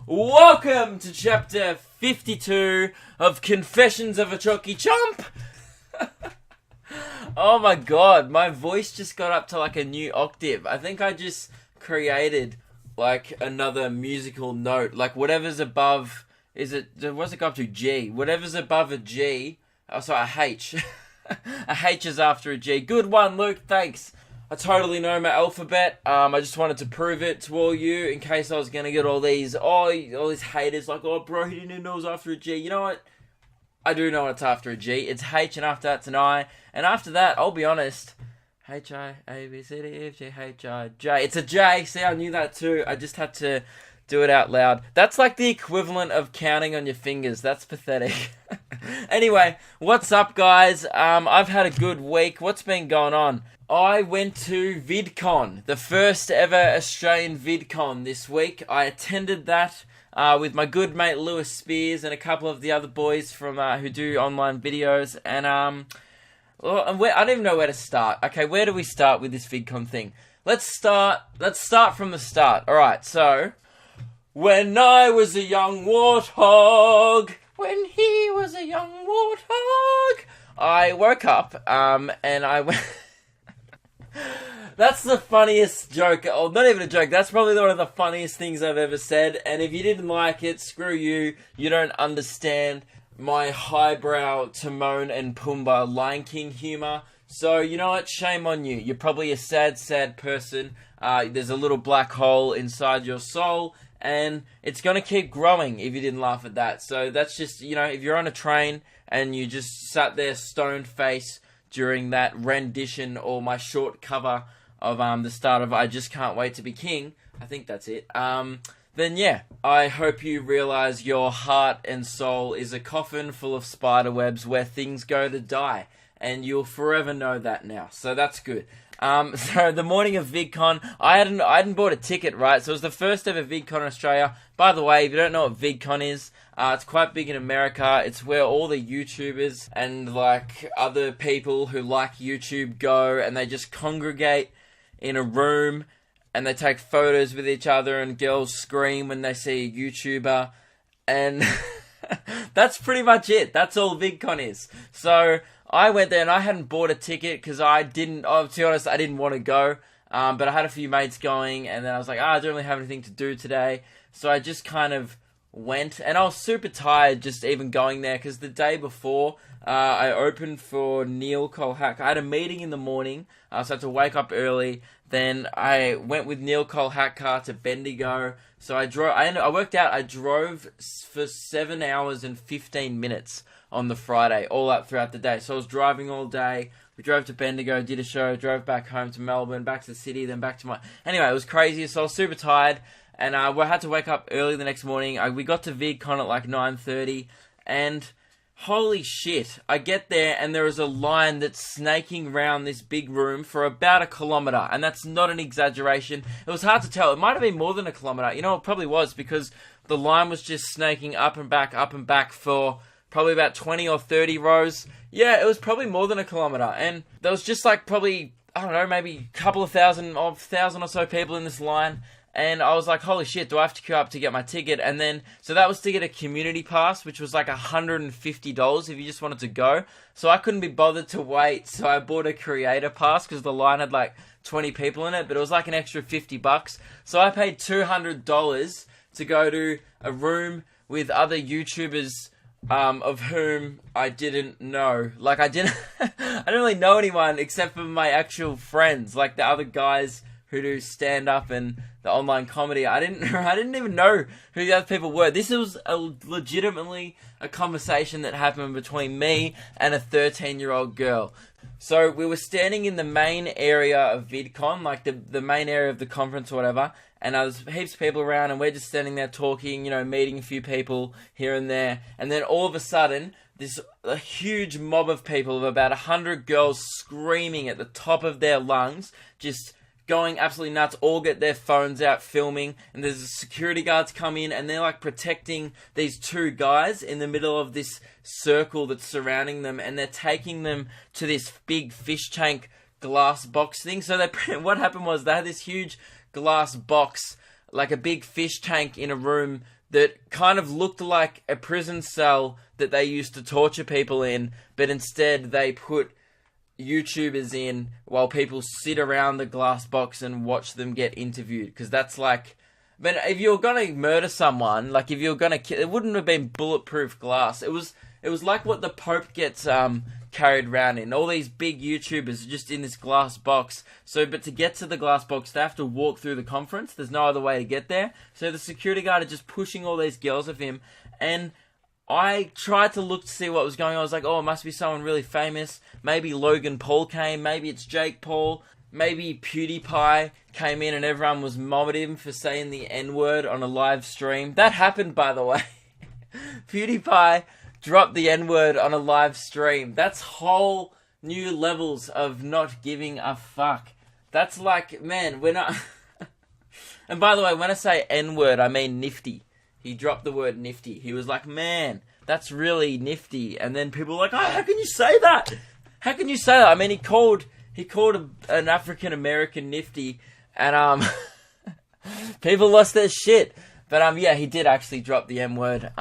Welcome to chapter 52 of Confessions of a Chalky Chump. Oh my god, my voice just got up to like a new octave. I think I just created like another musical note. Like whatever's above, what's it go up to? G. Whatever's above a G, oh sorry, a H. A H is after a G. Good one, Luke, thanks. I totally know my alphabet. I just wanted to prove it to all you in case I was going to get all these haters like, oh bro, he didn't know it was after a G. You know what? I do know it's after a G. It's H and after that's an I. And after that, I'll be honest, H-I-A-B-C-D-E-F-G-H-I-J. It's a J. See, I knew that too. I just had to do it out loud. That's like the equivalent of counting on your fingers. That's pathetic. Anyway, what's up guys? I've had a good week. What's been going on? I went to VidCon, the first ever Australian VidCon this week. I attended that with my good mate Lewis Spears and a couple of the other boys from who do online videos. And I don't even know where to start. Okay, where do we start with this VidCon thing? Let's start from the start. All right, so when I was a young warthog, when he was a young warthog, I woke up and I went. That's the funniest joke, or not even a joke, that's probably one of the funniest things I've ever said, and if you didn't like it, screw you, you don't understand my highbrow Timon and Pumbaa Lion King humour, so you know what, shame on you, you're probably a sad, sad person, there's a little black hole inside your soul, and it's gonna keep growing if you didn't laugh at that, so that's just, you know, if you're on a train, and you just sat there stone-faced, during that rendition or my short cover of the start of I Just Can't Wait to Be King, I think that's it, then yeah, I hope you realise your heart and soul is a coffin full of spider webs where things go to die, and you'll forever know that now, so that's good. So the morning of VidCon, I hadn't bought a ticket, right? So it was the first ever VidCon in Australia. By the way, if you don't know what VidCon is, it's quite big in America. It's where all the YouTubers and like other people who like YouTube go, and they just congregate in a room and they take photos with each other, and girls scream when they see a YouTuber, and that's pretty much it. That's all VidCon is. So I went there and I hadn't bought a ticket because to be honest, I didn't want to go. But I had a few mates going, and then I was like, I don't really have anything to do today. So I just kind of went, and I was super tired just even going there because the day before I opened for Neil Colhack. I had a meeting in the morning, so I had to wake up early. Then I went with Neil Colhack to Bendigo. So I worked out I drove for 7 hours and 15 minutes on the Friday, all up throughout the day. So I was driving all day. We drove to Bendigo, did a show, drove back home to Melbourne, back to the city, then back to my... Anyway, it was crazy, so I was super tired, and I had to wake up early the next morning. We got to VidCon at like 9:30, and holy shit, I get there, and there is a line that's snaking around this big room for about 1 kilometre, and that's not an exaggeration. It was hard to tell. It might have been more than 1 kilometre. You know, it probably was, because the line was just snaking up and back for probably about 20 or 30 rows. Yeah, it was probably more than 1 kilometre. And there was just like probably, I don't know, maybe a couple of thousand or so people in this line. And I was like, holy shit, do I have to queue up to get my ticket? And then, so that was to get a community pass, which was like $150 if you just wanted to go. So I couldn't be bothered to wait. So I bought a creator pass because the line had like 20 people in it, but it was like an extra $50. So I paid $200 to go to a room with other YouTubers of whom I didn't know. Like I didn't really know anyone except for my actual friends, like the other guys who do stand up and the online comedy. I didn't even know who the other people were. This was legitimately a conversation that happened between me and a 13-year-old girl. So we were standing in the main area of VidCon, like the main area of the conference or whatever, and there was heaps of people around, and we're just standing there talking, you know, meeting a few people here and there, and then all of a sudden, a huge mob of people of about 100 girls screaming at the top of their lungs, just going absolutely nuts, all get their phones out filming, and there's the security guards come in, and they're like protecting these two guys in the middle of this circle that's surrounding them, and they're taking them to this big fish tank glass box thing. So what happened was they had this huge glass box like a big fish tank in a room that kind of looked like a prison cell that they used to torture people in, but instead they put YouTubers in while people sit around the glass box and watch them get interviewed. Because that's like, but if you're gonna murder someone, like if you're gonna kill, it wouldn't have been bulletproof glass. It was like what the Pope gets carried around in. All these big YouTubers are just in this glass box. So, but to get to the glass box, they have to walk through the conference. There's no other way to get there. So the security guard are just pushing all these girls of him. And I tried to look to see what was going on. I was like, oh, it must be someone really famous. Maybe Logan Paul came. Maybe it's Jake Paul. Maybe PewDiePie came in and everyone was mobbing him for saying the N-word on a live stream. That happened, by the way. PewDiePie dropped the N-word on a live stream. That's whole new levels of not giving a fuck. That's like, man, when I... And by the way, when I say N-word, I mean nifty. He dropped the word nifty. He was like, man, that's really nifty. And then people were like, oh, how can you say that? How can you say that? I mean, he called an African-American nifty, and people lost their shit. But yeah, he did actually drop the M-word.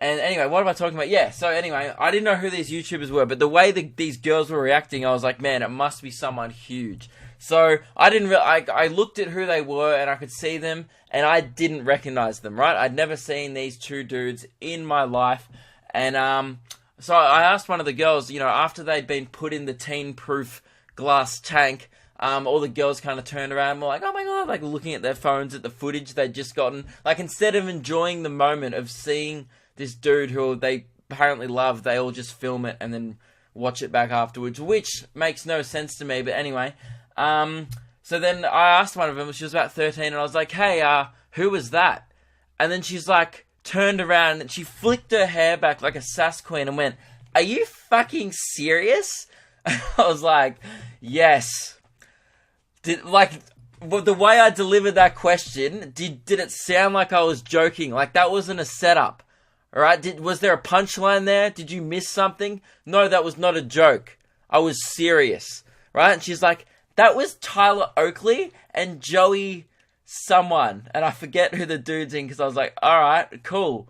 And anyway, what am I talking about? Yeah, so anyway, I didn't know who these YouTubers were, but the way these girls were reacting, I was like, man, it must be someone huge. So I didn't I looked at who they were, and I could see them, and I didn't recognize them, right? I'd never seen these two dudes in my life. And so I asked one of the girls, you know, after they'd been put in the teen-proof glass tank, all the girls kind of turned around and were like, oh my god, like looking at their phones at the footage they'd just gotten. Like, instead of enjoying the moment of seeing this dude who they apparently love, they all just film it and then watch it back afterwards, which makes no sense to me. But anyway, so then I asked one of them, she was about 13, and I was like, hey, who was that? And then she's like, turned around and she flicked her hair back like a sass queen and went, are you fucking serious? I was like, yes. The way I delivered that question, did it sound like I was joking? Like, that wasn't a setup. Alright, was there a punchline there? Did you miss something? No, that was not a joke. I was serious. Right? And she's like, that was Tyler Oakley and Joey someone. And I forget who the dude's in, because I was like, alright, cool.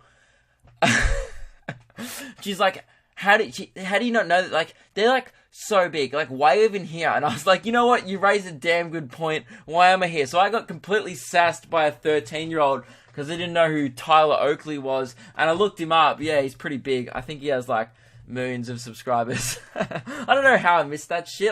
She's like, how do you not know that? Like, they're like so big, like way even here. And I was like, you know what? You raised a damn good point. Why am I here? So I got completely sassed by a 13-year-old because I didn't know who Tyler Oakley was. And I looked him up. Yeah, he's pretty big. I think he has like millions of subscribers. I don't know how I missed that shit.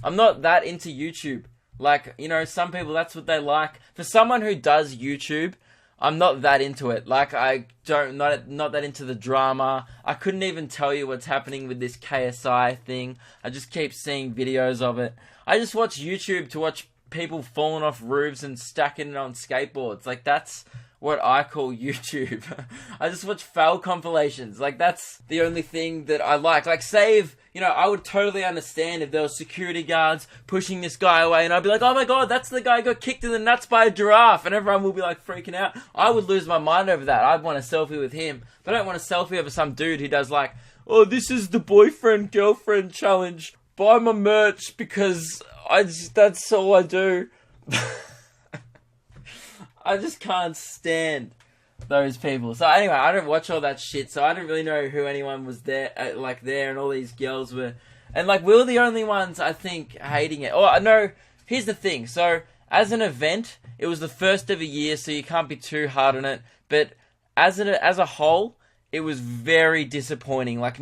I'm not that into YouTube. Like, you know, some people, that's what they like. For someone who does YouTube, I'm not that into it. Like, not that into the drama. I couldn't even tell you what's happening with this KSI thing. I just keep seeing videos of it. I just watch YouTube to watch people falling off roofs and stacking it on skateboards. Like, that's what I call YouTube. I just watch fail compilations. Like, that's the only thing that I like. Like, you know, I would totally understand if there were security guards pushing this guy away, and I'd be like, oh my god, that's the guy who got kicked in the nuts by a giraffe, and everyone will be like freaking out. I would lose my mind over that. I'd want a selfie with him. But I don't want a selfie over some dude who does like, oh, this is the boyfriend-girlfriend challenge. Buy my merch because that's all I do. I just can't stand those people. So anyway, I don't watch all that shit, so I don't really know who anyone was there, and all these girls were, and like, we were the only ones, I think, hating it. Oh, no, here's the thing. So, as an event, it was the first of a year, so you can't be too hard on it, but as a whole, it was very disappointing. Like,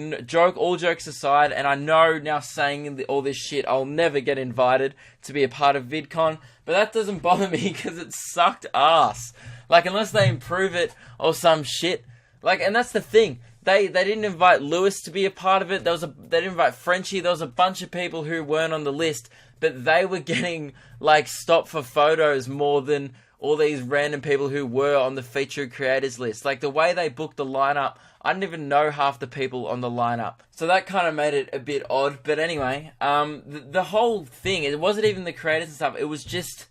all jokes aside, and I know now saying all this shit, I'll never get invited to be a part of VidCon, but that doesn't bother me because it sucked ass. Like, unless they improve it or some shit. Like, and that's the thing. They didn't invite Lewis to be a part of it. They didn't invite Frenchie. There was a bunch of people who weren't on the list, but they were getting, like, stopped for photos more than all these random people who were on the featured creators list. Like, the way they booked the lineup, I didn't even know half the people on the lineup. So that kind of made it a bit odd. But anyway, the whole thing, it wasn't even the creators and stuff. It was just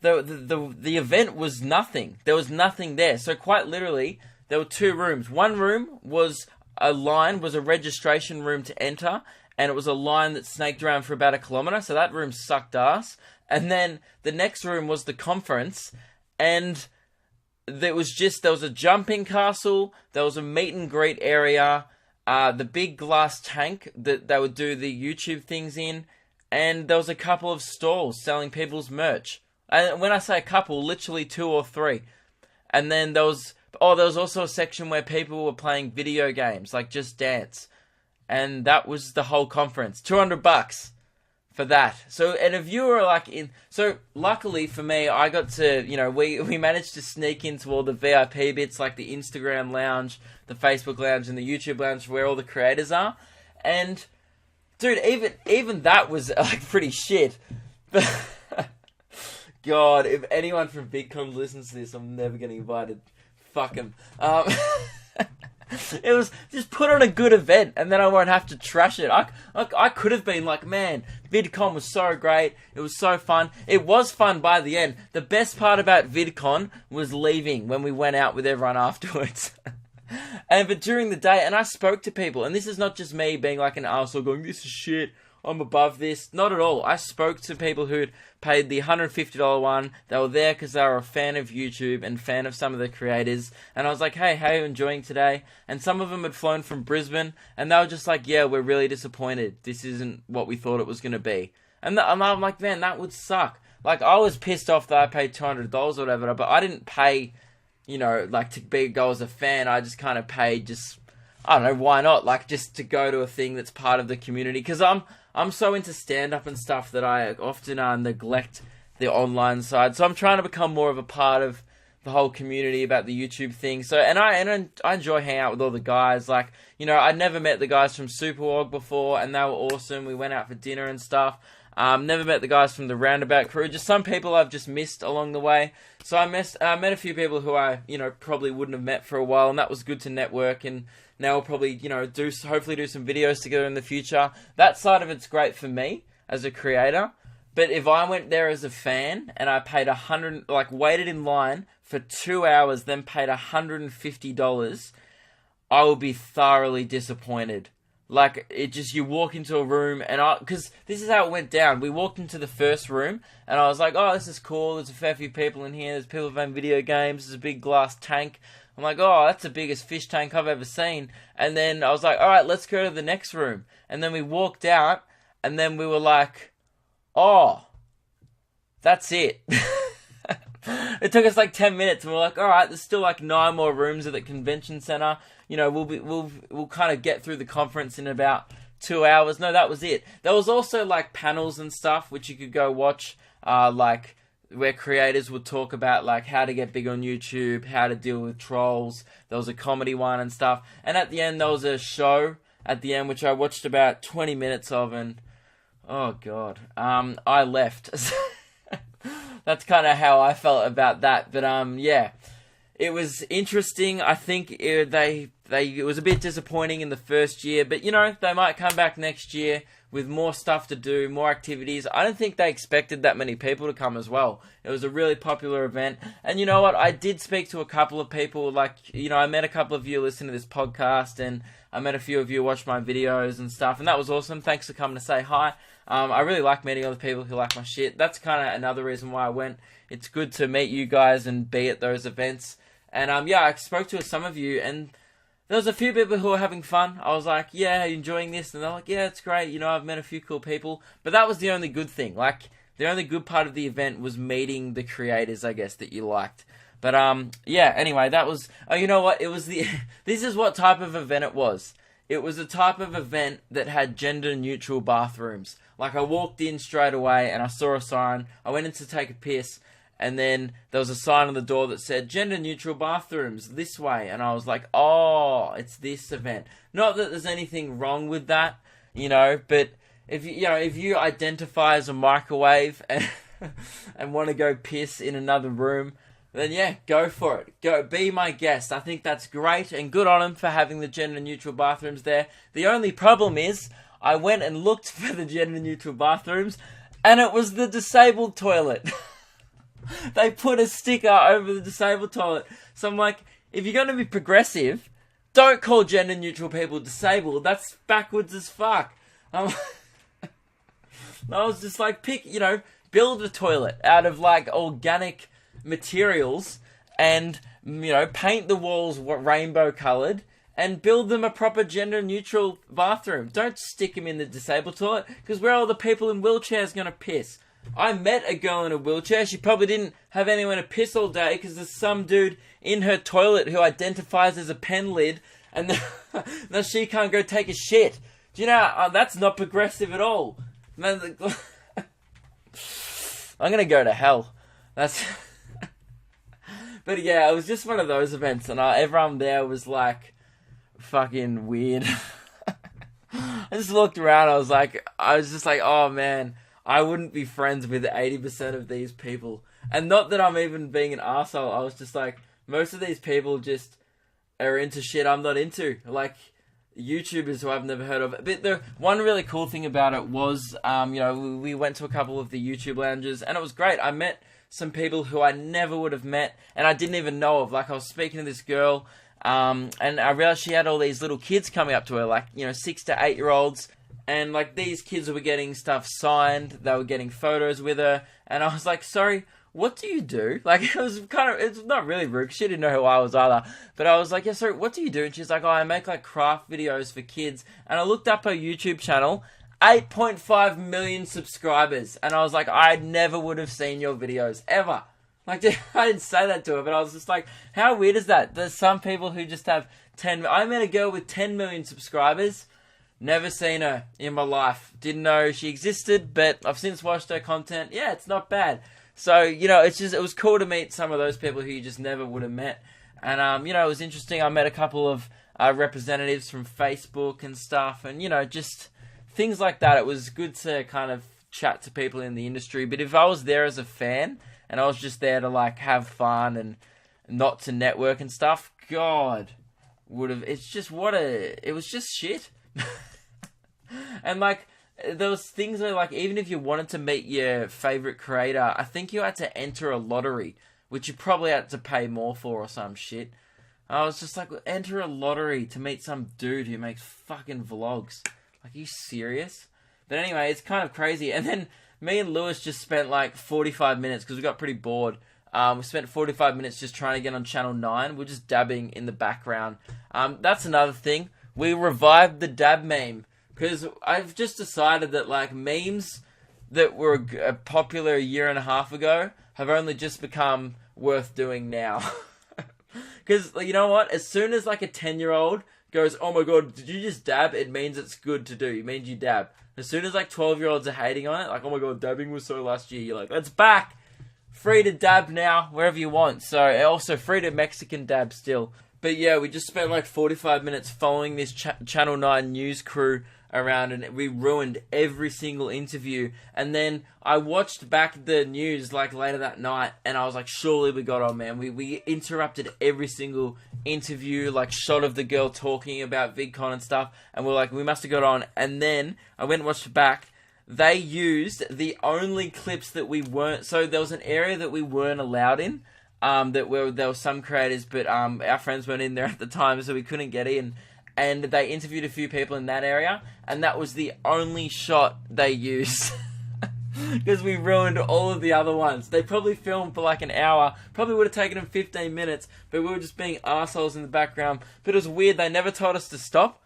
the event was nothing. There was nothing there. So quite literally, there were two rooms. One room was a registration room to enter, and it was a line that snaked around for about 1 kilometer. So that room sucked ass. And then the next room was the conference, and there was a jumping castle, there was a meet and greet area, the big glass tank that they would do the YouTube things in, and there was a couple of stalls selling people's merch. And when I say a couple, literally 2 or 3. And then there was also a section where people were playing video games, like Just Dance. And that was the whole conference. $200 for that. So, and if you were like so luckily for me, I got to, we managed to sneak into all the VIP bits, like the Instagram lounge, the Facebook lounge, and the YouTube lounge where all the creators are. And, dude, even that was like pretty shit. But God, if anyone from VidCon listens to this, I'm never getting invited. Fuck them. It was just put on a good event, and then I won't have to trash it. I could have been like, man, VidCon was so great. It was so fun. It was fun by the end. The best part about VidCon was leaving when we went out with everyone afterwards. But during the day, and I spoke to people, and this is not just me being like an arsehole going, this is shit, I'm above this. Not at all. I spoke to people who'd paid the $150 one. They were there because they were a fan of YouTube and fan of some of the creators. And I was like, hey, how are you enjoying today? And some of them had flown from Brisbane, and they were just like, yeah, we're really disappointed. This isn't what we thought it was going to be. And I'm like, man, that would suck. Like, I was pissed off that I paid $200 or whatever, but I didn't pay, like to go as a fan. I just kind of paid just, I don't know, why not? Like, just to go to a thing that's part of the community. Because I'm so into stand-up and stuff that I often neglect the online side. So I'm trying to become more of a part of the whole community about the YouTube thing. So, and I enjoy hanging out with all the guys. Like, I'd never met the guys from Superwog before, and they were awesome. We went out for dinner and stuff. Never met the guys from the Roundabout crew. Just some people I've just missed along the way. So I met a few people who I, probably wouldn't have met for a while, and that was good to network. And now we'll probably, hopefully do some videos together in the future. That side of it's great for me as a creator. But if I went there as a fan and I paid waited in line for 2 hours, then paid $150, I would be thoroughly disappointed. Like, you walk into a room, and because this is how it went down. We walked into the first room, and I was like, oh, this is cool. There's a fair few people in here. There's people playing video games. There's a big glass tank. I'm like, oh, that's the biggest fish tank I've ever seen. And then I was like, all right, let's go to the next room. And then we walked out, and then we were like, oh, that's it. It took us like 10 minutes, and we're like, all right, there's still like 9 more rooms at the convention center. We'll kind of get through the conference in about 2 hours. No, that was it. There was also like panels and stuff which you could go watch, like where creators would talk about like how to get big on YouTube, how to deal with trolls. There was a comedy one and stuff. And at the end there was a show at the end which I watched about 20 minutes of, and oh god, I left. That's kind of how I felt about that. But yeah, it was interesting. I think it was a bit disappointing in the first year, but they might come back next year with more stuff to do, more activities. I don't think they expected that many people to come as well. It was a really popular event. And you know what? I did speak to a couple of people, like, I met a couple of you listening to this podcast, and I met a few of you who watched my videos and stuff, and that was awesome. Thanks for coming to say hi. I really like meeting other people who like my shit. That's kind of another reason why I went. It's good to meet you guys and be at those events. And yeah, I spoke to some of you, and there was a few people who were having fun. I was like, yeah, enjoying this? And they're like, yeah, it's great. I've met a few cool people. But that was the only good thing. Like, the only good part of the event was meeting the creators, I guess, that you liked. But yeah, anyway, that was, oh, you know what? It was this is what type of event it was. It was a type of event that had gender-neutral bathrooms. Like, I walked in straight away, and I saw a sign. I went in to take a piss, and then there was a sign on the door that said, gender-neutral bathrooms, this way. And I was like, oh, it's this event. Not that there's anything wrong with that, but if you identify as a microwave and want to go piss in another room, then yeah, go for it. Go, be my guest. I think that's great, and good on them for having the gender-neutral bathrooms there. The only problem is, I went and looked for the gender-neutral bathrooms, and it was the disabled toilet. They put a sticker over the disabled toilet. So I'm like, if you're going to be progressive, don't call gender-neutral people disabled. That's backwards as fuck. I was just like, build a toilet out of like organic materials and, you know, paint the walls rainbow coloured and build them a proper gender neutral bathroom. Don't stick them in the disabled toilet, because where are all the people in wheelchairs going to piss? I met a girl in a wheelchair. She probably didn't have anywhere to piss all day because there's some dude in her toilet who identifies as a pen lid, and now she can't go take a shit. Do you know, that's not progressive at all. Man, I'm gonna go to hell. That's. But yeah, it was just one of those events, and everyone there was like fucking weird. I just looked around. I was just like, oh man, I wouldn't be friends with 80% of these people. And not that I'm even being an arsehole. I was just like, most of these people just are into shit I'm not into. Like YouTubers who I've never heard of. But the one really cool thing about it was, we went to a couple of the YouTube lounges, and it was great. I met some people who I never would have met, and I didn't even know of. Like, I was speaking to this girl, and I realized she had all these little kids coming up to her, like, 6 to 8 year olds. And like, these kids were getting stuff signed, they were getting photos with her, and I was like, sorry, what do you do? Like, it's not really rude, 'cause she didn't know who I was either. But I was like, yeah, sorry, what do you do? And she's like, oh, I make like craft videos for kids. And I looked up her YouTube channel, 8.5 million subscribers. And I was like, I never would have seen your videos, ever. Like, I didn't say that to her, but I was just like, how weird is that? There's some people who just have 10... I met a girl with 10 million subscribers. Never seen her in my life. Didn't know she existed, but I've since watched her content. Yeah, it's not bad. So, it was cool to meet some of those people who you just never would have met. And, it was interesting. I met a couple of representatives from Facebook and stuff, and, just things like that. It was good to kind of chat to people in the industry. But if I was there as a fan, and I was just there to, like, have fun and not to network and stuff, God, it was just shit. And, like, there was things where, like, even if you wanted to meet your favourite creator, I think you had to enter a lottery, which you probably had to pay more for or some shit. I was just like, enter a lottery to meet some dude who makes fucking vlogs. Like, are you serious? But anyway, it's kind of crazy. And then me and Lewis just spent, like, 45 minutes, because we got pretty bored. We spent 45 minutes just trying to get on Channel 9. We're just dabbing in the background. That's another thing. We revived the dab meme. Because I've just decided that, like, memes that were popular a year and a half ago have only just become worth doing now. Because, you know what? As soon as, like, a 10-year-old goes, oh my god, did you just dab? It means it's good to do. It means you dab. As soon as, like, 12-year-olds are hating on it, like, oh my god, dabbing was so last year, you're like, it's back! Free to dab now, wherever you want. So, also free to Mexican dab still. But yeah, we just spent, like, 45 minutes following this Channel 9 news crew around, and we ruined every single interview. And then I watched back the news like later that night, and I was like, surely we got on, man. We interrupted every single interview, like shot of the girl talking about VidCon and stuff, and we're like, we must have got on. And then I went and watched back. They used the only clips that we weren't... So there was an area that we weren't allowed in, there were some creators, but our friends weren't in there at the time, so we couldn't get in. And they interviewed a few people in that area, and that was the only shot they used. Because we ruined all of the other ones. They probably filmed for like an hour. Probably would have taken them 15 minutes, but we were just being assholes in the background. But it was weird, they never told us to stop.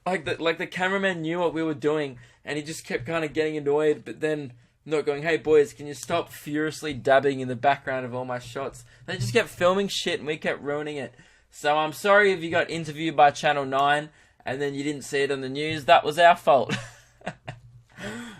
Like the cameraman knew what we were doing, and he just kept kind of getting annoyed, but then not going, hey boys, can you stop furiously dabbing in the background of all my shots? They just kept filming shit, and we kept ruining it. So I'm sorry if you got interviewed by Channel 9 and then you didn't see it on the news. That was our fault.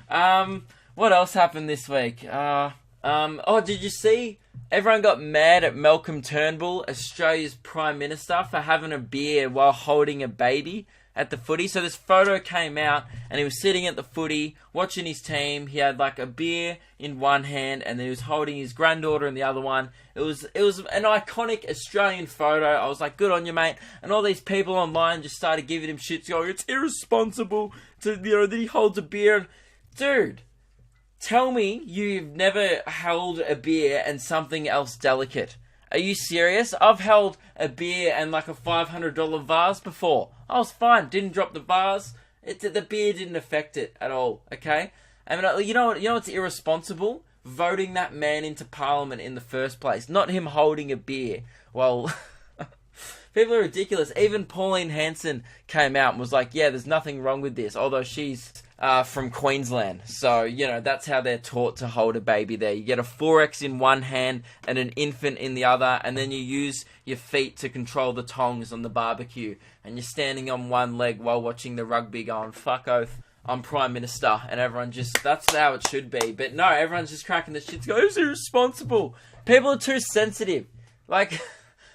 What else happened this week? Did you see? Everyone got mad at Malcolm Turnbull, Australia's Prime Minister, for having a beer while holding a baby at the footy. So this photo came out, and he was sitting at the footy, watching his team. He had like a beer in one hand, and then he was holding his granddaughter in the other one. It was an iconic Australian photo. I was like, good on you, mate. And all these people online just started giving him shit, going, it's irresponsible that he holds a beer. Dude, tell me you've never held a beer and something else delicate. Are you serious? I've held a beer and like a $500 vase before. I was fine. Didn't drop the vase. The beer didn't affect it at all. Okay. I mean, you know what's irresponsible? voting that man into Parliament in the first place, not him holding a beer. Well, people are ridiculous. Even Pauline Hanson came out and was like, yeah, there's nothing wrong with this, although she's from Queensland. So, you know, that's how they're taught to hold a baby there. You get a 4X in one hand and an infant in the other, and then you use your feet to control the tongs on the barbecue, and you're standing on one leg while watching the rugby going, fuck oath, I'm Prime Minister, and everyone just, that's how it should be. But no, everyone's just cracking the shit to go, who's irresponsible? People are too sensitive. Like,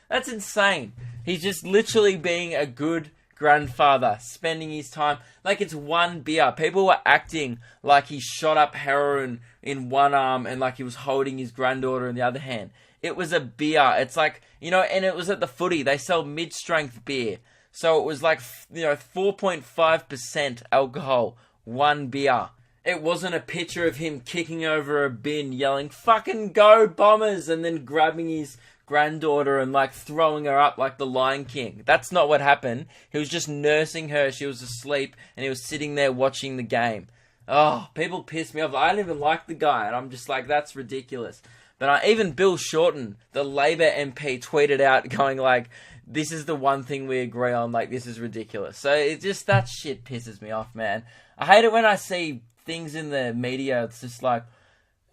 that's insane. He's just literally being a good grandfather, spending his time like it's one beer. People were acting like he shot up heroin in one arm and like he was holding his granddaughter in the other hand. It was a beer. It's like, you know, and it was at the footy. They sell mid-strength beer. So it was like, you know, 4.5% alcohol, one beer. It wasn't a picture of him kicking over a bin, yelling, fucking go Bombers, and then grabbing his granddaughter and like throwing her up like the Lion King. That's not what happened. He was just nursing her. She was asleep and he was sitting there watching the game. Oh, people piss me off. I don't even like the guy, and I'm just like, that's ridiculous. But even Bill Shorten, the Labour MP, tweeted out going like, this is the one thing we agree on, like, this is ridiculous. So it just, that shit pisses me off, man. I hate it when I see things in the media, it's just like,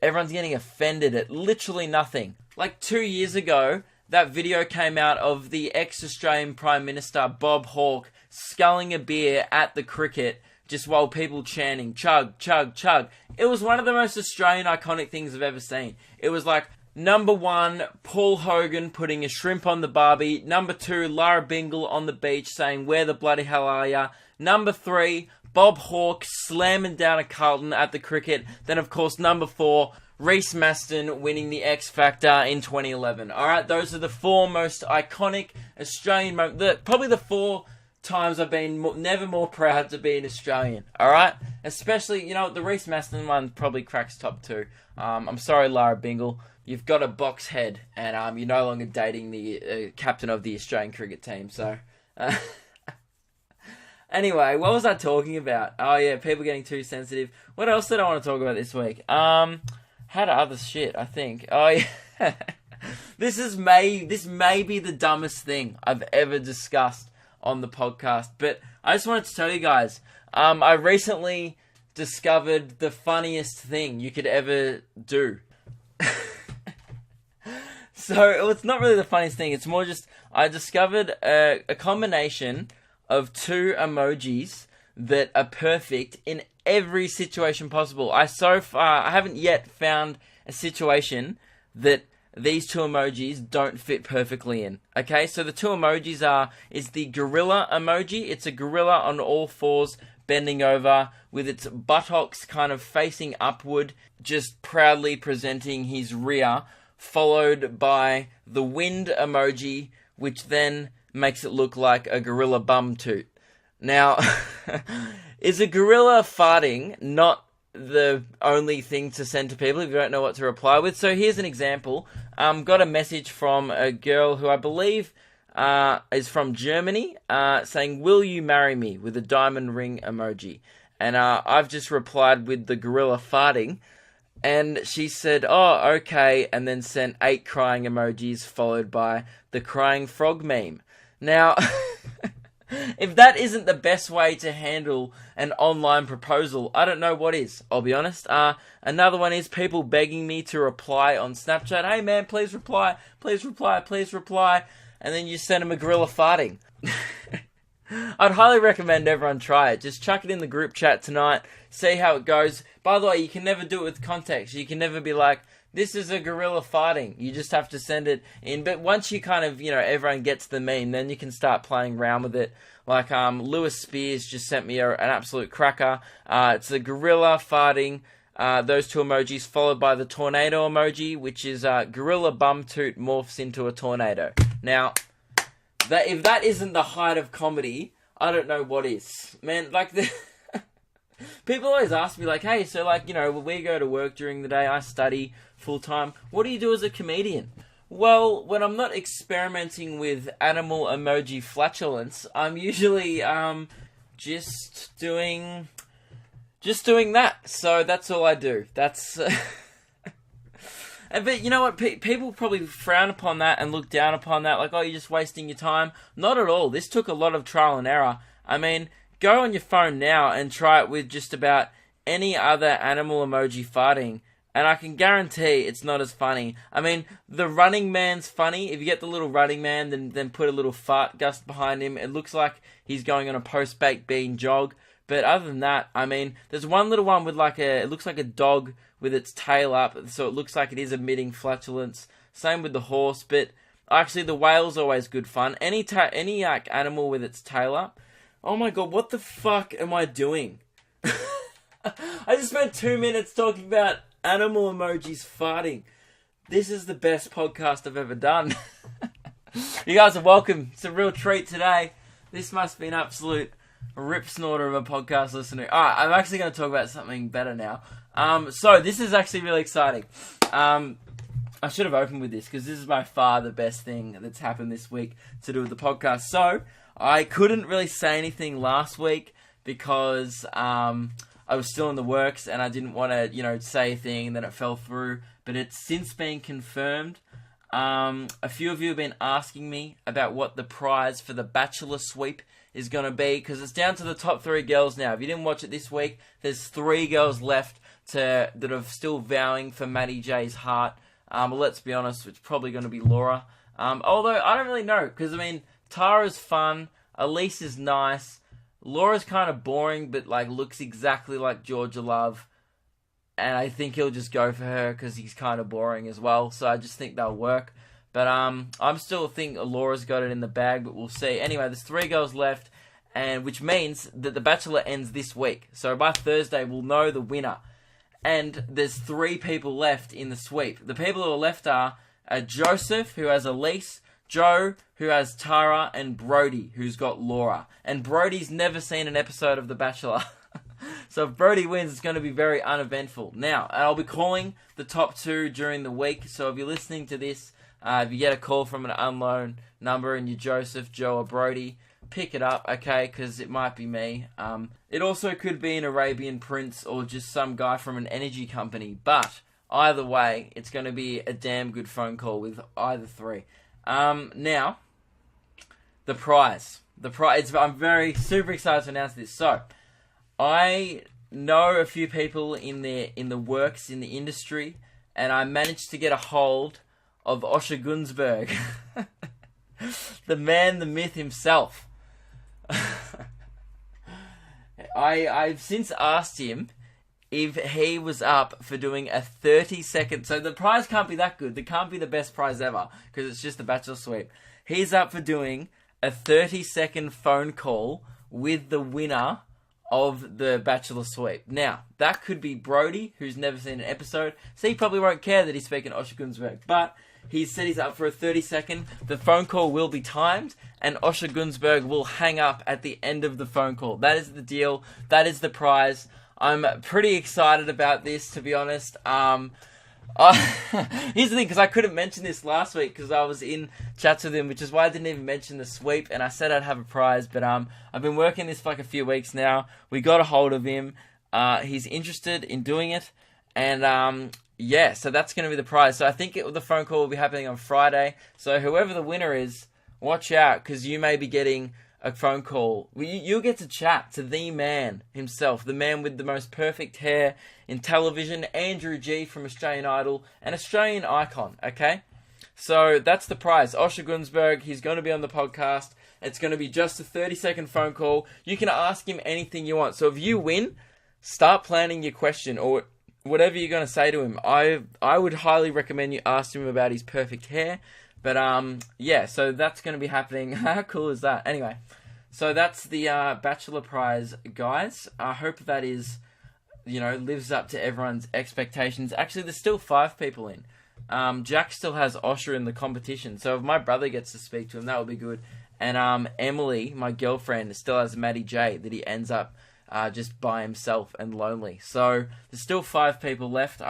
everyone's getting offended at literally nothing. Like 2 years ago, that video came out of the ex-Australian Prime Minister, Bob Hawke, sculling a beer at the cricket, just while people chanting, chug, chug, chug. It was one of the most Australian iconic things I've ever seen. It was like, number 1, Paul Hogan putting a shrimp on the barbie. Number 2, Lara Bingle on the beach saying, where the bloody hell are ya? Number 3, Bob Hawke slamming down a Carlton at the cricket. Then, of course, number 4, Reece Maston winning the X Factor in 2011. Alright, those are the 4 most iconic Australian moments. Probably the 4 times I've been never more proud to be an Australian. Alright? Especially, you know, the Reece Maston one probably cracks top 2. I'm sorry, Lara Bingle. You've got a box head, and you're no longer dating the captain of the Australian cricket team. So, anyway, what was I talking about? Oh yeah, people getting too sensitive. What else did I want to talk about this week? Had other shit, I think. Oh yeah, this may be the dumbest thing I've ever discussed on the podcast, but I just wanted to tell you guys. I recently discovered the funniest thing you could ever do. So, it's not really the funniest thing. It's more just, I discovered a combination of 2 emojis that are perfect in every situation possible. I haven't yet found a situation that these 2 emojis don't fit perfectly in. Okay, so the 2 emojis is the gorilla emoji. It's a gorilla on all 4s, bending over with its buttocks kind of facing upward, just proudly presenting his rear, followed by the wind emoji, which then makes it look like a gorilla bum toot. Now, is a gorilla farting not the only thing to send to people if you don't know what to reply with? So here's an example. Got a message from a girl who I believe is from Germany, saying, will you marry me, with a diamond ring emoji. And I've just replied with the gorilla farting. And she said, oh, okay, and then sent 8 crying emojis followed by the crying frog meme. Now, if that isn't the best way to handle an online proposal, I don't know what is, I'll be honest. Another one is people begging me to reply on Snapchat. Hey man, please reply, please reply, please reply. And then you send them a gorilla farting. I'd highly recommend everyone try it. Just chuck it in the group chat tonight, see how it goes. By the way, you can never do it with context. You can never be like, this is a gorilla farting. You just have to send it in. But once you kind of, you know, everyone gets the meme, then you can start playing around with it. Like, Lewis Spears just sent me an absolute cracker. It's a gorilla farting, those 2 emojis, followed by the tornado emoji, which is gorilla bum toot morphs into a tornado. Now, if that isn't the height of comedy, I don't know what is. Man, like, people always ask me, like, hey, so, like, you know, we go to work during the day, I study full-time. What do you do as a comedian? Well, when I'm not experimenting with animal emoji flatulence, I'm usually, just doing that. So that's all I do. That's, But you know what? People probably frown upon that and look down upon that, like, oh, you're just wasting your time. Not at all. This took a lot of trial and error. I mean, go on your phone now and try it with just about any other animal emoji farting, and I can guarantee it's not as funny. I mean, the running man's funny. If you get the little running man, then put a little fart gust behind him, it looks like he's going on a post-baked bean jog. But other than that, I mean, there's one little one with it looks like a dog with its tail up, so it looks like it is emitting flatulence. Same with the horse, but actually the whale's always good fun. Any animal with its tail up. Oh my god, what the fuck am I doing? I just spent 2 minutes talking about animal emojis farting. This is the best podcast I've ever done. You guys are welcome. It's a real treat today. This must be an absolute rip snorter of a podcast listener. Alright, I'm actually going to talk about something better now. So this is actually really exciting. I should have opened with this because this is by far the best thing that's happened this week to do with the podcast. So I couldn't really say anything last week because I was still in the works and I didn't want to, say a thing and then it fell through. But it's since been confirmed. A few of you have been asking me about what the prize for the Bachelor Sweep is going to be, because it's down to the top 3 girls now. If you didn't watch it this week, there's 3 girls left that are still vowing for Maddie J's heart. Well, let's be honest, it's probably going to be Laura. Although, I don't really know, because, Tara's fun, Elise is nice, Laura's kind of boring, but, looks exactly like Georgia Love, and I think he'll just go for her, because he's kind of boring as well, so I just think they'll work. But I'm still think Laura's got it in the bag, but we'll see. Anyway, there's 3 girls left, and which means that The Bachelor ends this week. So by Thursday, we'll know the winner. And there's 3 people left in the sweep. The people who are left are Joseph, who has Elise, Joe, who has Tara, and Brody, who's got Laura. And Brody's never seen an episode of The Bachelor. So if Brody wins, it's going to be very uneventful. Now, I'll be calling the top 2 during the week. So if you're listening to this, if you get a call from an unknown number and you're Joseph, Joe, or Brody, pick it up, okay, because it might be me. It also could be an Arabian prince or just some guy from an energy company. But either way, it's going to be a damn good phone call with either 3. Now, the prize. I'm very super excited to announce this. So, I know a few people in the works in the industry, and I managed to get a hold of Osher Gunsberg, the man, the myth himself. I've since asked him if he was up for doing a 30-second... So the prize can't be that good. It can't be the best prize ever, because it's just the Bachelor Sweep. He's up for doing a 30-second phone call with the winner of the Bachelor Sweep. Now, that could be Brody, who's never seen an episode, so he probably won't care that he's speaking Osher Gunsberg. But he said he's up for a 30-second. The phone call will be timed, and Osher Gunsberg will hang up at the end of the phone call. That is the deal. That is the prize. I'm pretty excited about this, to be honest. Here's the thing, because I couldn't mention this last week because I was in chats with him, which is why I didn't even mention the sweep, and I said I'd have a prize, but I've been working this for like a few weeks now. We got a hold of him. He's interested in doing it, and yeah, so that's going to be the prize. So I think the phone call will be happening on Friday, so whoever the winner is, watch out, because you may be getting a phone call. You'll get to chat to the man himself, the man with the most perfect hair in television, Andrew G from Australian Idol, an Australian icon, okay? So that's the prize. Osher Gunsberg, he's going to be on the podcast. It's going to be just a 30-second phone call. You can ask him anything you want. So if you win, start planning your question or whatever you're going to say to him. I would highly recommend you ask him about his perfect hair. But, yeah, so that's going to be happening. How cool is that? Anyway, so that's the Bachelor Prize, guys. I hope that is, lives up to everyone's expectations. Actually, there's still 5 people in. Jack still has Osher in the competition. So if my brother gets to speak to him, that would be good. And Emily, my girlfriend, still has Maddie J that he ends up just by himself and lonely. So there's still 5 people left.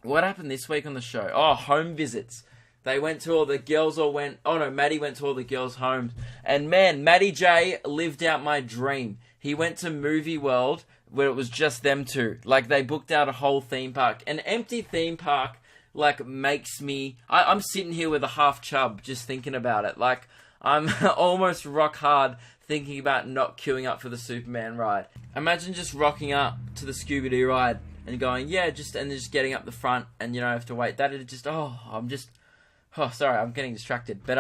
What happened this week on the show? Oh, home visits. They went to all the girls Maddie went to all the girls' homes. And man, Maddie J lived out my dream. He went to Movie World where it was just them two. Like, they booked out a whole theme park. An empty theme park like makes me... I'm sitting here with a half chub just thinking about it. Like, I'm almost rock hard thinking about not queuing up for the Superman ride. Imagine just rocking up to the Scooby-Doo ride and going, yeah, just getting up the front and you don't have to wait. Oh, sorry, I'm getting distracted. But,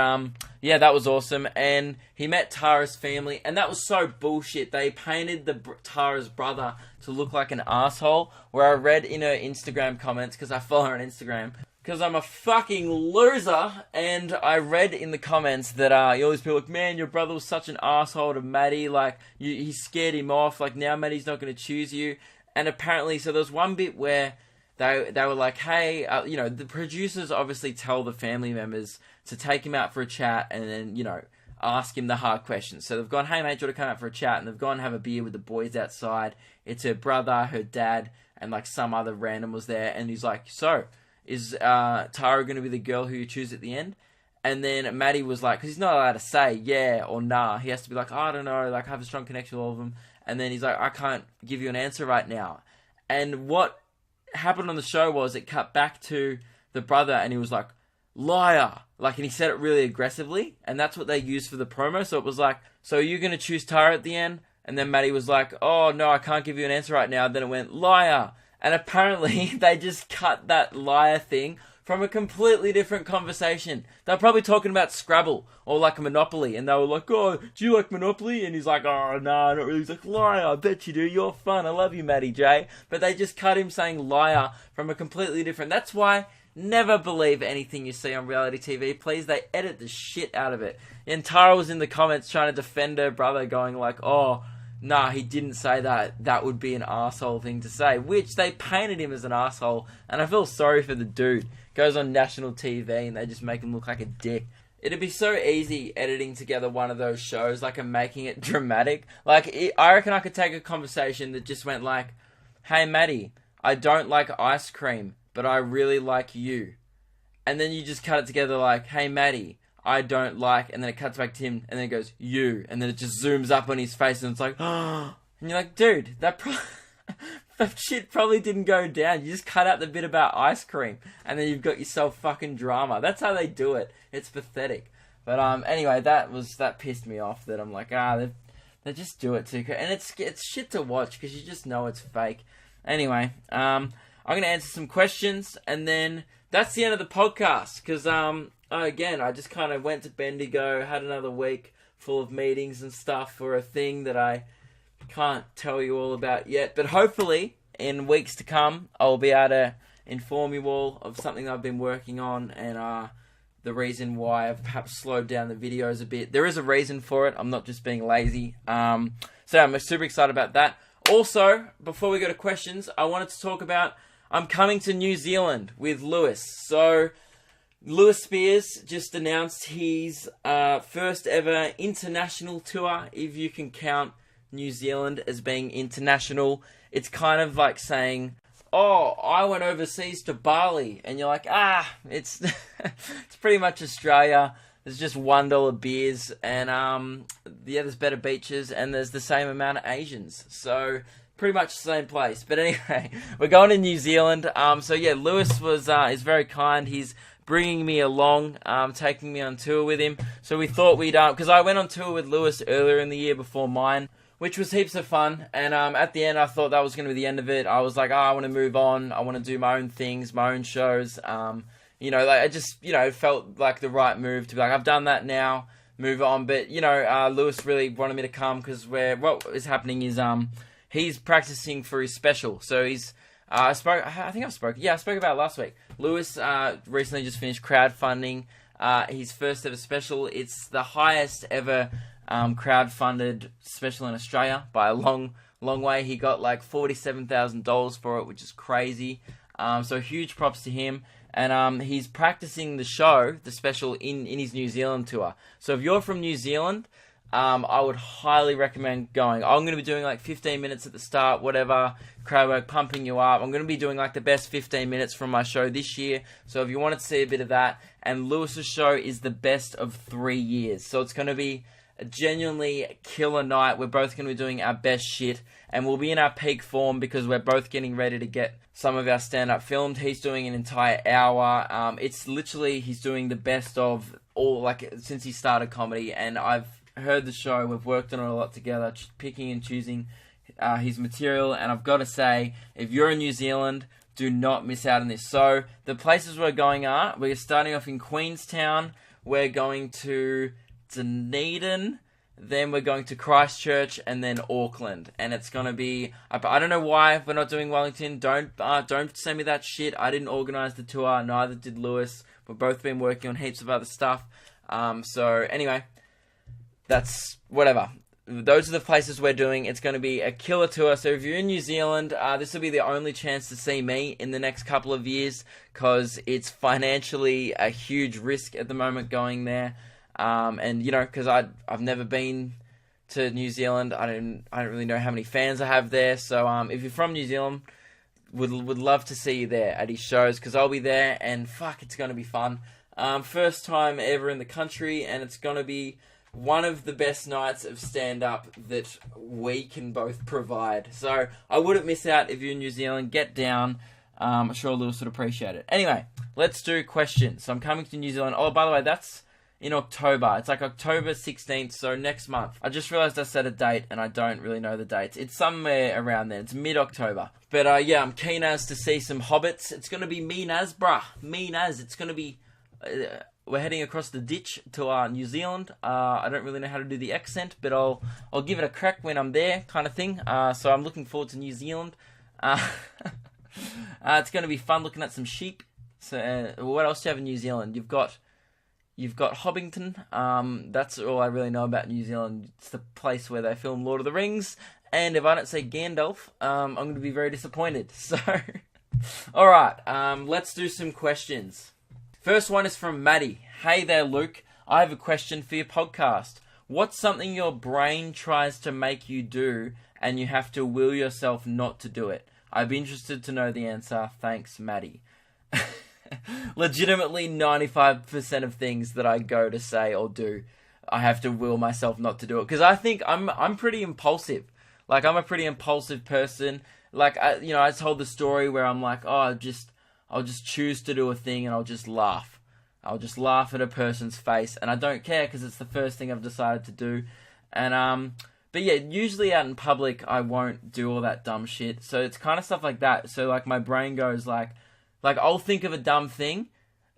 yeah, that was awesome. And he met Tara's family, and that was so bullshit. They painted Tara's brother to look like an asshole, where I read in her Instagram comments, because I follow her on Instagram, because I'm a fucking loser, and I read in the comments that, all these people like, man, your brother was such an asshole to Maddie, like, he scared him off, like, now Maddie's not going to choose you. And apparently, so there was one bit where they were like, hey, the producers obviously tell the family members to take him out for a chat and then, ask him the hard questions. So they've gone, hey, mate, do you want to come out for a chat? And they've gone and have a beer with the boys outside. It's her brother, her dad, and, like, some other random was there. And he's like, so, is Tara going to be the girl who you choose at the end? And then Maddie was like, because he's not allowed to say yeah or nah. He has to be like, I don't know, like, I have a strong connection with all of them. And then he's like, I can't give you an answer right now. And what happened on the show was it cut back to the brother and he was like, liar, like, and he said it really aggressively, and that's what they used for the promo. So it was like, so are you going to choose Tara at the end? And then Maddie was like, oh no, I can't give you an answer right now. Then it went liar, and apparently they just cut that liar thing from a completely different conversation. They're probably talking about Scrabble or like Monopoly, and they were like, oh, do you like Monopoly? And he's like, oh, no, not really. He's like, liar, I bet you do. You're fun. I love you, Matty J. But they just cut him saying liar from a completely different... That's why never believe anything you see on reality TV. Please, they edit the shit out of it. And Tara was in the comments trying to defend her brother, going like, oh, nah, he didn't say that. That would be an arsehole thing to say. Which they painted him as an arsehole, and I feel sorry for the dude. Goes on national TV and they just make him look like a dick. It'd be so easy editing together one of those shows, like, and making it dramatic. Like, I reckon I could take a conversation that just went like, hey, Maddie, I don't like ice cream, but I really like you. And then you just cut it together like, hey, Maddie, I don't like... And then it cuts back to him, and then it goes, you. And then it just zooms up on his face, and it's like, oh. And you're like, dude, that shit probably didn't go down. You just cut out the bit about ice cream, and then you've got yourself fucking drama. That's how they do it. It's pathetic. But anyway, that pissed me off. That I'm like, they just do it too, and it's shit to watch because you just know it's fake. Anyway, I'm gonna answer some questions, and then that's the end of the podcast. Because again, I just kind of went to Bendigo, had another week full of meetings and stuff for a thing that I can't tell you all about yet, but hopefully in weeks to come I'll be able to inform you all of something I've been working on, and the reason why I've perhaps slowed down the videos a bit. There is a reason for it. I'm not just being lazy. So I'm super excited about that. Also, before we go to questions, I wanted to talk about I'm coming to New Zealand with Lewis. So Lewis Spears just announced his first ever international tour, if you can count New Zealand as being international. It's kind of like saying, oh, I went overseas to Bali, and you're like, it's it's pretty much Australia. There's just $1 beers, and there's better beaches, and there's the same amount of Asians, so pretty much the same place. But anyway, we're going to New Zealand. So yeah, Lewis is very kind. He's bringing me along, taking me on tour with him. So we thought we'd because I went on tour with Lewis earlier in the year before mine, which was heaps of fun. And at the end, I thought that was going to be the end of it. I was like, I want to move on. I want to do my own things, my own shows. I just, felt like the right move to be like, I've done that now, move on. But, Lewis really wanted me to come because what is happening is he's practicing for his special. So he's, I spoke about it last week. Lewis recently just finished crowdfunding his first ever special. It's the highest ever crowdfunded special in Australia by a long way. He got like $47,000 for it, which is crazy. So huge props to him. And he's practicing the special in his New Zealand tour. So if you're from New Zealand, I would highly recommend going. I'm going to be doing like 15 minutes at the start, whatever, crowd work, pumping you up. I'm going to be doing like the best 15 minutes from my show this year. So if you wanted to see a bit of that, and Lewis's show is the best of 3 years. So it's going to be a genuinely killer night. We're both going to be doing our best shit, and we'll be in our peak form because we're both getting ready to get some of our stand-up filmed. He's doing an entire hour. It's literally, he's doing the best of all, like, since he started comedy, and I've heard the show. We've worked on it a lot together, picking and choosing his material, and I've got to say, if you're in New Zealand, do not miss out on this. So, the places we're going are, we're starting off in Queenstown, we're going to Dunedin, then we're going to Christchurch, and then Auckland. And it's going to be, I don't know why we're not doing Wellington. Don't send me that shit. I didn't organise the tour, neither did Lewis. We've both been working on heaps of other stuff. So anyway, that's whatever. Those are the places we're doing. It's going to be a killer tour. So if you're in New Zealand, this will be the only chance to see me in the next couple of years, because it's financially a huge risk at the moment going there. And you know, because I've never been to New Zealand, I don't really know how many fans I have there. So if you're from New Zealand, would love to see you there at his shows, because I'll be there, and fuck, it's gonna be fun. First time ever in the country, and it's gonna be one of the best nights of stand-up that we can both provide. So I wouldn't miss out if you're in New Zealand. Get down. I'm sure Lewis would appreciate it. Anyway, let's do questions. So I'm coming to New Zealand. Oh, by the way, that's in October. It's like October 16th, so next month. I just realised I said a date, and I don't really know the dates. It's somewhere around there. It's mid-October. But yeah, I'm keen as to see some hobbits. It's going to be mean as, bruh. Mean as. It's going to be... we're heading across the ditch to New Zealand. I don't really know how to do the accent, but I'll give it a crack when I'm there, kind of thing. So I'm looking forward to New Zealand. It's going to be fun looking at some sheep. So what else do you have in New Zealand? You've got Hobbiton. That's all I really know about New Zealand. It's the place where they film Lord of the Rings. And if I don't say Gandalf, I'm going to be very disappointed. So, alright, let's do some questions. First one is from Maddie. Hey there, Luke. I have a question for your podcast. What's something your brain tries to make you do and you have to will yourself not to do it? I'd be interested to know the answer. Thanks, Maddie. Legitimately 95% of things that I go to say or do, I have to will myself not to do it, because I think I'm pretty impulsive. Like, I'm a pretty impulsive person. Like, I told the story where I'm like, oh, I'll just choose to do a thing and I'll just laugh. I'll just laugh at a person's face, and I don't care because it's the first thing I've decided to do. And but yeah, usually out in public I won't do all that dumb shit. So it's kind of stuff like that. So like my brain goes like I'll think of a dumb thing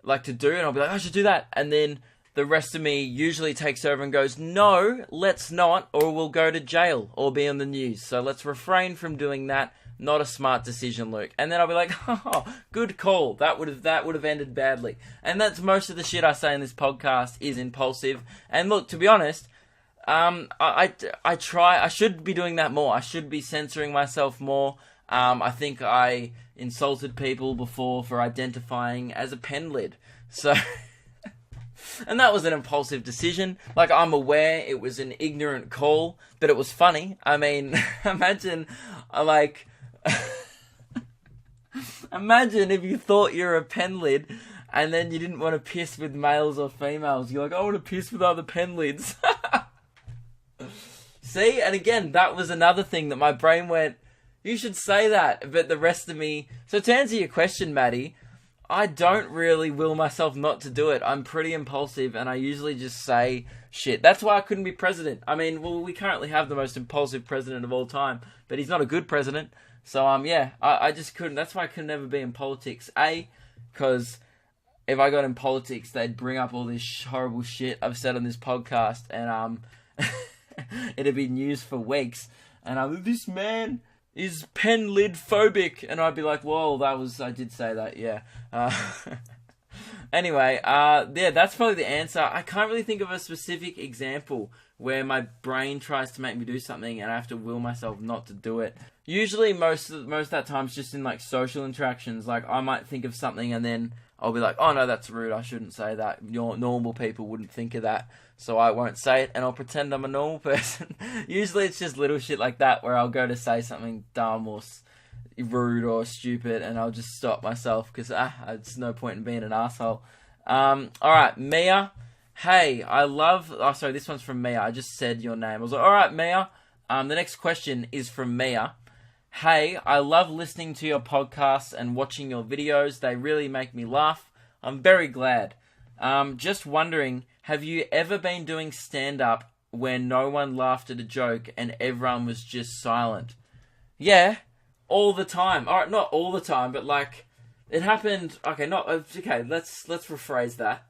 like to do, and I'll be like, I should do that, and then the rest of me usually takes over and goes, no, let's not, or we'll go to jail or be on the news. So let's refrain from doing that. Not a smart decision, Luke. And then I'll be like, oh, good call. That would have ended badly. And that's most of the shit I say in this podcast is impulsive. And look, to be honest, I should be doing that more. I should be censoring myself more. I think I insulted people before for identifying as a pen lid. So, and that was an impulsive decision. Like, I'm aware it was an ignorant call, but it was funny. I mean, imagine if you thought you're a pen lid and then you didn't want to piss with males or females. You're like, I want to piss with other pen lids. See? And again, that was another thing that my brain went, you should say that. But the rest of me... So to answer your question, Maddie, I don't really will myself not to do it. I'm pretty impulsive and I usually just say shit. That's why I couldn't be president. I mean, well, we currently have the most impulsive president of all time, but he's not a good president. So, yeah, I just couldn't. That's why I could never be in politics. Because if I got in politics, they'd bring up all this horrible shit I've said on this podcast, and it'd be news for weeks. And this man is pen lid phobic, and I'd be like, "Whoa, I did say that, yeah." Anyway, yeah, that's probably the answer. I can't really think of a specific example where my brain tries to make me do something and I have to will myself not to do it. Usually, most of that time, it's just in like social interactions. Like, I might think of something and then I'll be like, "Oh no, that's rude. I shouldn't say that. Normal people wouldn't think of that, so I won't say it." And I'll pretend I'm a normal person. Usually, it's just little shit like that where I'll go to say something dumb or rude or stupid, and I'll just stop myself because it's no point in being an asshole. All right, Mia. Hey, I love... Oh, sorry, this one's from Mia. I just said your name. I was like, alright, Mia. The next question is from Mia. Hey, I love listening to your podcasts and watching your videos. They really make me laugh. I'm very glad. Just wondering, have you ever been doing stand-up where no one laughed at a joke and everyone was just silent? Yeah, all the time. Alright, not all the time, but like... It happened... Okay, let's rephrase that.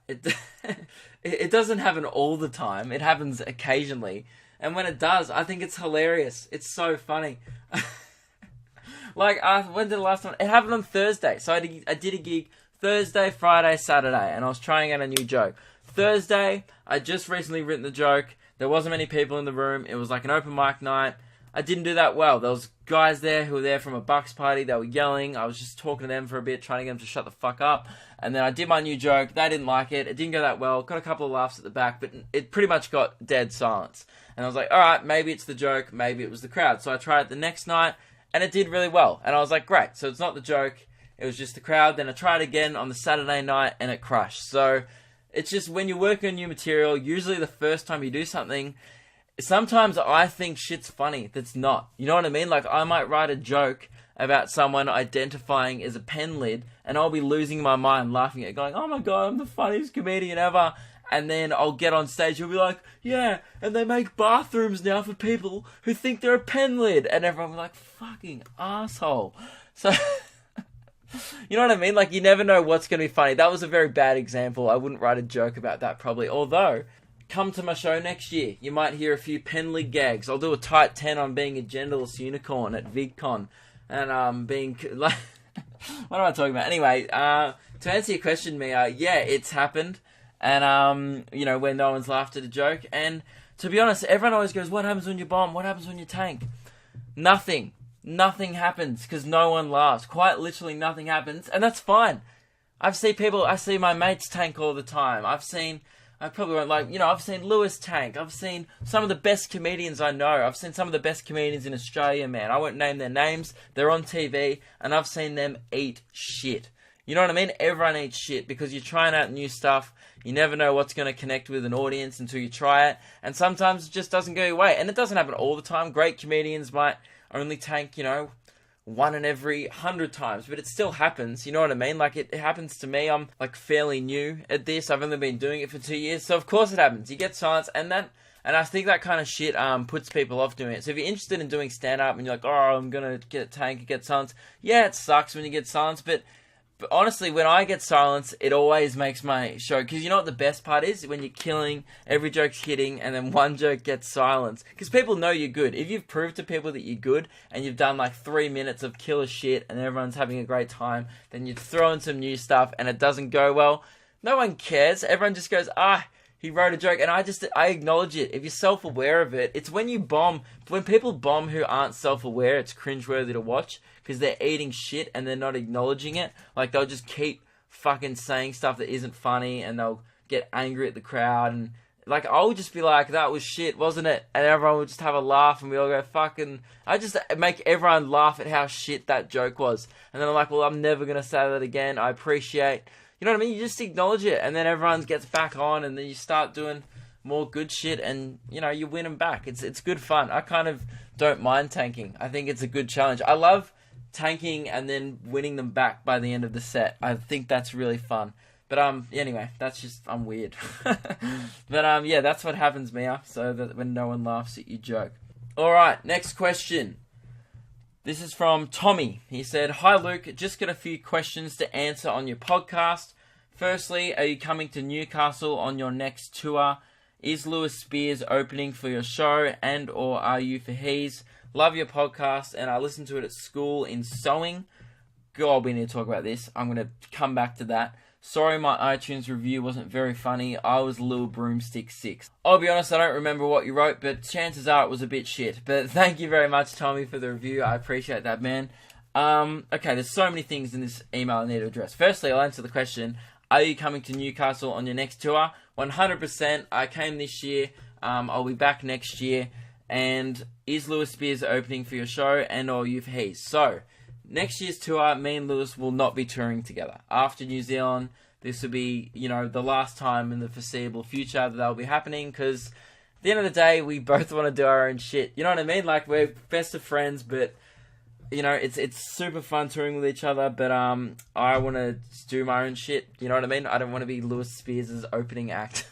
It doesn't happen all the time. It happens occasionally. And when it does, I think it's hilarious. It's so funny. Like, when did the last time... It happened on Thursday. So I did a gig Thursday, Friday, Saturday. And I was trying out a new joke. Thursday, I just recently written the joke. There wasn't many people in the room. It was like an open mic night. I didn't do that well. There was guys there who were there from a Bucks party. They were yelling. I was just talking to them for a bit, trying to get them to shut the fuck up. And then I did my new joke. They didn't like it. It didn't go that well. Got a couple of laughs at the back, but it pretty much got dead silence. And I was like, alright, maybe it's the joke. Maybe it was the crowd. So I tried it the next night, and it did really well. And I was like, great. So it's not the joke. It was just the crowd. Then I tried again on the Saturday night, and it crushed. So it's just when you're working on new material, usually the first time you do something... Sometimes I think shit's funny that's not. You know what I mean? Like, I might write a joke about someone identifying as a pen lid, and I'll be losing my mind laughing at it, going, oh my god, I'm the funniest comedian ever. And then I'll get on stage and be like, yeah, and they make bathrooms now for people who think they're a pen lid. And everyone will be like, fucking asshole. So, you know what I mean? Like, you never know what's going to be funny. That was a very bad example. I wouldn't write a joke about that probably. Although... Come to my show next year. You might hear a few pen lid gags. I'll do a tight 10 on being a genderless unicorn at VidCon. And being... Like, what am I talking about? Anyway, to answer your question, Mia, yeah, it's happened. And, you know, when no one's laughed at a joke. And to be honest, everyone always goes, what happens when you bomb? What happens when you tank? Nothing. Nothing happens because no one laughs. Quite literally nothing happens. And that's fine. I see my mates tank all the time. I probably won't like, you know, I've seen Lewis tank. I've seen some of the best comedians I know. I've seen some of the best comedians in Australia, man. I won't name their names. They're on TV, and I've seen them eat shit. You know what I mean? Everyone eats shit because you're trying out new stuff. You never know what's going to connect with an audience until you try it. And sometimes it just doesn't go your way. And it doesn't happen all the time. Great comedians might only tank, you know, 1 in every 100 times, but it still happens, you know what I mean? Like, it happens to me. I'm, like, fairly new at this. I've only been doing it for 2 years, so of course it happens. You get silence, and I think that kind of shit puts people off doing it. So if you're interested in doing stand-up, and you're like, oh, I'm gonna get a tank and get silence, yeah, it sucks when you get silence, but honestly, when I get silence, it always makes my show. Because you know what the best part is? When you're killing, every joke's hitting, and then one joke gets silence. Because people know you're good. If you've proved to people that you're good, and you've done like 3 minutes of killer shit, and everyone's having a great time, then you throw in some new stuff, and it doesn't go well, no one cares. Everyone just goes, he wrote a joke, and I acknowledge it. If you're self-aware of it, it's when you bomb. When people bomb who aren't self-aware, it's cringeworthy to watch, because they're eating shit and they're not acknowledging it. Like, they'll just keep fucking saying stuff that isn't funny, and they'll get angry at the crowd, and like, I'll just be like, that was shit, wasn't it? And everyone will just have a laugh, and we all go, fucking... I just make everyone laugh at how shit that joke was. And then I'm like, well, I'm never going to say that again. I appreciate... You know what I mean? You just acknowledge it, and then everyone gets back on, and then you start doing more good shit, and, you know, you win them back. It's good fun. I kind of don't mind tanking. I think it's a good challenge. I love tanking and then winning them back by the end of the set. I think that's really fun. But, anyway, that's just... I'm weird. But, yeah, that's what happens, Mia, so that when no one laughs at your joke. Alright, next question. This is from Tommy. He said, hi Luke, just got a few questions to answer on your podcast. Firstly, are you coming to Newcastle on your next tour? Is Lewis Spears opening for your show, and or are you for his? Love your podcast, and I listen to it at school in sewing. God, we need to talk about this. I'm going to come back to that. Sorry my iTunes review wasn't very funny. I was Lil Broomstick 6. I'll be honest, I don't remember what you wrote, but chances are it was a bit shit. But thank you very much, Tommy, for the review. I appreciate that, man. Okay, there's so many things in this email I need to address. Firstly, I'll answer the question, are you coming to Newcastle on your next tour? 100%. I came this year. I'll be back next year. And is Lewis Spears opening for your show, and or you for his? So... Next year's tour, me and Lewis will not be touring together. After New Zealand, this will be, the last time in the foreseeable future that they'll be happening, because at the end of the day, we both want to do our own shit. You know what I mean? Like, we're best of friends, but, it's super fun touring with each other, but I want to do my own shit. You know what I mean? I don't want to be Lewis Spears' opening act.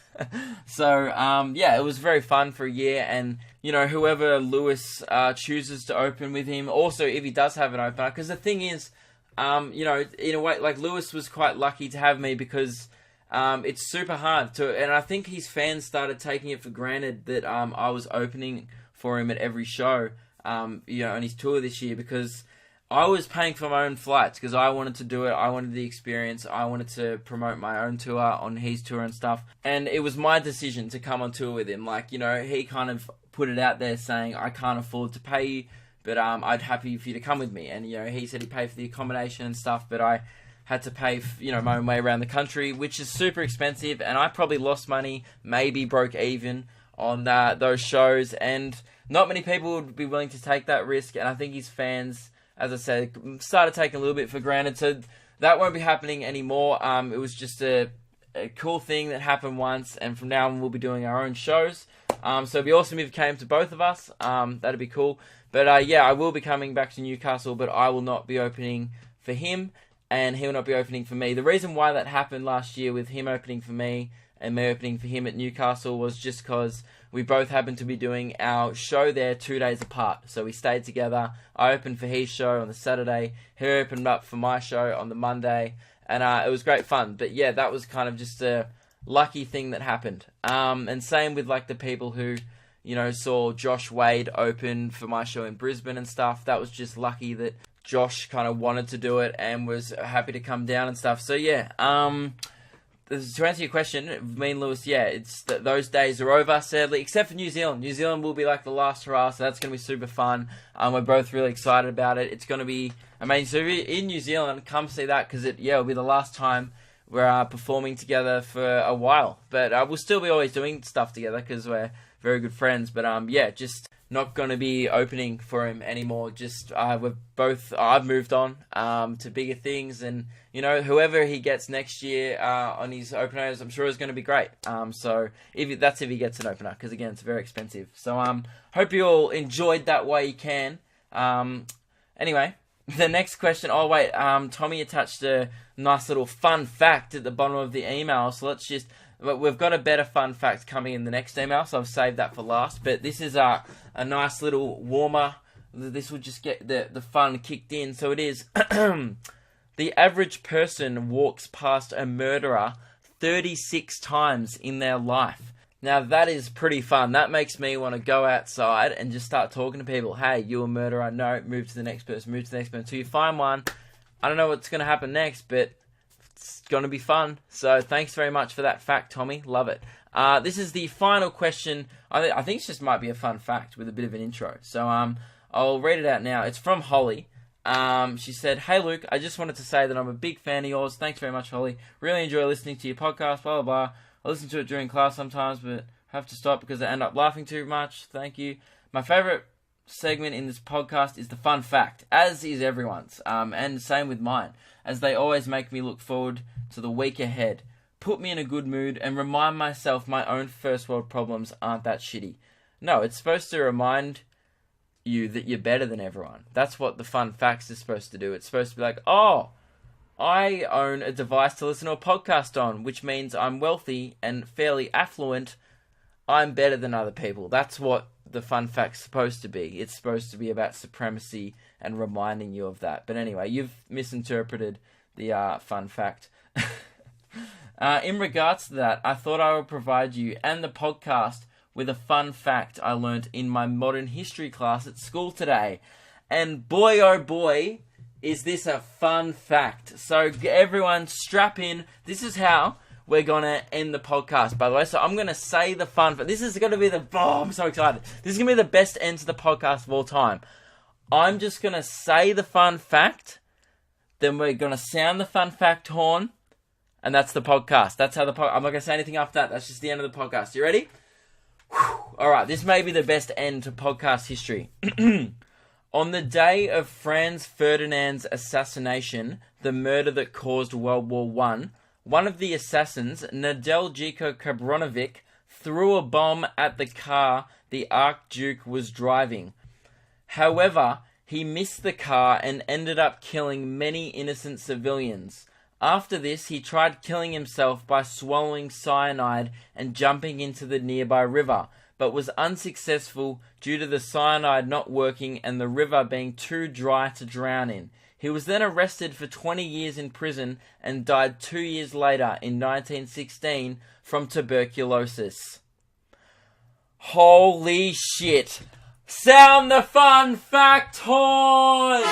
So, it was very fun for a year, and, whoever Lewis chooses to open with him, also, if he does have an opener, because the thing is, in a way, like, Lewis was quite lucky to have me, because it's super hard to, and I think his fans started taking it for granted that I was opening for him at every show, on his tour this year, because I was paying for my own flights, because I wanted to do it, I wanted the experience, I wanted to promote my own tour on his tour and stuff, and it was my decision to come on tour with him. Like, he kind of put it out there saying, I can't afford to pay you, but I'd happy for you to come with me, and, he said he'd pay for the accommodation and stuff, but I had to pay, my own way around the country, which is super expensive, and I probably lost money, maybe broke even on those shows, and not many people would be willing to take that risk, and I think his fans, as I said, started taking a little bit for granted, so that won't be happening anymore. It was just a cool thing that happened once, and from now on we'll be doing our own shows. So it'd be awesome if it came to both of us. That'd be cool. But I will be coming back to Newcastle, but I will not be opening for him, and he will not be opening for me. The reason why that happened last year with him opening for me and me opening for him at Newcastle was just because we both happened to be doing our show there 2 days apart. So we stayed together. I opened for his show on the Saturday. He opened up for my show on the Monday. And it was great fun. But yeah, that was kind of just a lucky thing that happened. And same with like the people who, saw Josh Wade open for my show in Brisbane and stuff. That was just lucky that Josh kind of wanted to do it and was happy to come down and stuff. So yeah, to answer your question, me and Lewis, it's those days are over, sadly, except for New Zealand. New Zealand will be like the last hurrah, so that's going to be super fun. We're both really excited about it. It's going to be amazing. So if you're in New Zealand, come see that, because it'll be the last time we're performing together for a while. But we'll still be always doing stuff together, because we're very good friends. But just not going to be opening for him anymore. Just I've moved on to bigger things, and whoever he gets next year on his openers, I'm sure is going to be great. So if he gets an opener, because again, it's very expensive. So hope you all enjoyed that while you can. Anyway, the next question. Oh wait, Tommy attached a nice little fun fact at the bottom of the email. So we've got a better fun fact coming in the next email, so I've saved that for last. But this is a nice little warmer. This will just get the fun kicked in. So it is, the average person walks past a murderer 36 times in their life. Now that is pretty fun. That makes me want to go outside and just start talking to people. Hey, you a murderer? No, move to the next person, move to the next person. Until you find one. I don't know what's going to happen next, but it's going to be fun. So thanks very much for that fact, Tommy. Love it. This is the final question. I think it just might be a fun fact with a bit of an intro. So I'll read it out now. It's from Holly. She said, "Hey Luke, I just wanted to say that I'm a big fan of yours. Thanks very much, Holly. Really enjoy listening to your podcast, blah, blah, blah. I listen to it during class sometimes, but have to stop because I end up laughing too much. Thank you. My favorite segment in this podcast is the fun fact, as is everyone's, and same with mine, as they always make me look forward to the week ahead, put me in a good mood, and remind myself my own first world problems aren't that shitty. No, it's supposed to remind you that you're better than everyone. That's what the fun facts is supposed to do. It's supposed to be like, oh, I own a device to listen to a podcast on, which means I'm wealthy and fairly affluent. I'm better than other people. That's what the fun fact's supposed to be. It's supposed to be about supremacy and reminding you of that. But anyway, you've misinterpreted the fun fact. In regards to that, I thought I would provide you and the podcast with a fun fact I learnt in my modern history class at school today. And boy, oh boy, is this a fun fact. So everyone strap in. This is how we're going to end the podcast, by the way. So I'm going to say the fun fact. This is going to be I'm so excited. This is going to be the best end to the podcast of all time. I'm just going to say the fun fact. Then we're going to sound the fun fact horn. And that's the podcast. That's how I'm not going to say anything after that. That's just the end of the podcast. You ready? Alright, this may be the best end to podcast history. On the day of Franz Ferdinand's assassination, the murder that caused World War I, one of the assassins, Nedeljko Kabronovic, threw a bomb at the car the Archduke was driving. However, he missed the car and ended up killing many innocent civilians. After this, he tried killing himself by swallowing cyanide and jumping into the nearby river, but was unsuccessful due to the cyanide not working and the river being too dry to drown in. He was then arrested for 20 years in prison and died 2 years later in 1916 from tuberculosis. Holy shit! Sound the fun fact horn!